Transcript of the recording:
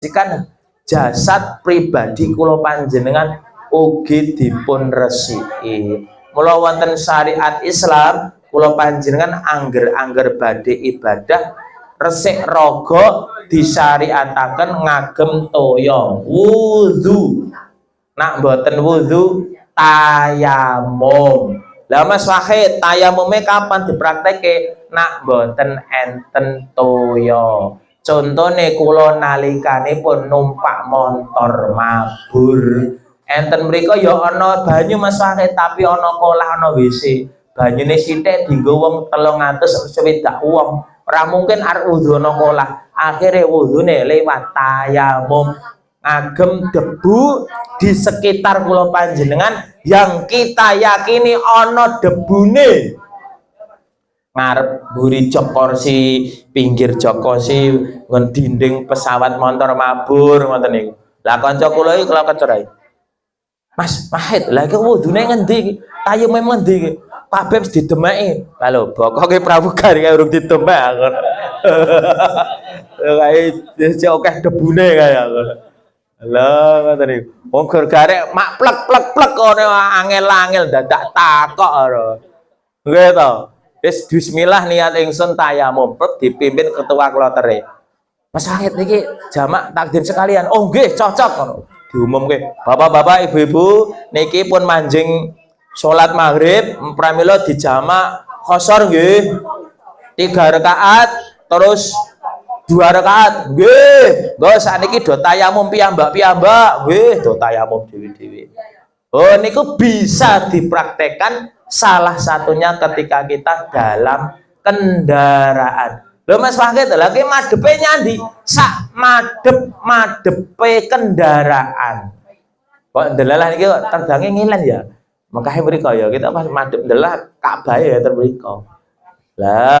Jika jasad pribadi kula panjenengan ugi dipun resiki. Mula wonten syariat Islam kula panjenengan angger badhe ibadah resik raga disyariataken ngagem toya wudu. Nak mboten wudu tayamum. Lah Mas Wahid, tayamume kapan dipraktekke? Nak mboten enten toya. Contone kula nalikane pun numpak motor mabur. Enten mriko ya ana banyu Mas Wahid, tapi ana kolah, ana WC. Banyune sithik dienggo wong 360 wong. Ora mungkin arep wudu ana kolah. Akhire wudune lewat tayamum. Ngagem debu di sekitar kula panjenengan yang kita yakini ana debune. Ngarep buri jok kursi, pinggir jok kursi, ngon dinding pesawat motor mabur ngoten niku. Lah kanca kula iki kula kecerai. Mas Wahid, lha iki wudune ngendi? Tayume ngendi iki? Kabeh wis didemeki. Lho, bokoke pramugari urung didemek ngono. Kae akeh debune kaya ngono. Lah ngoten niku. Wong garek mak plek ngono angel-angel dadak takok ora. Nggih to. Wis bismillah niat ingsun tayamum dipimpin ketua klotere. Mas Wahid niki jamak takdim sekalian. Oh nggih cocok ngono. Diumumke. Bapak-bapak, ibu-ibu niki pun manjing salat maghrib pramila dijamak qashar nggih. 3 rakaat terus 2 rakaat nggih. Nggo sakniki do tayamum piyambak-piyambak nggih, do tayamum dhewe-dhewe. Oh niku bisa dipraktekkan salah satunya ketika kita dalam kendaraan. Lho Mas Wahid, lagi madepe nyandi sak madepe kendaraan. Kok ndelalah niki kok terdange ngilen ya. Mengkahe mriko ya kita pas madhep ndelah Ka'bah ya termriko. Lah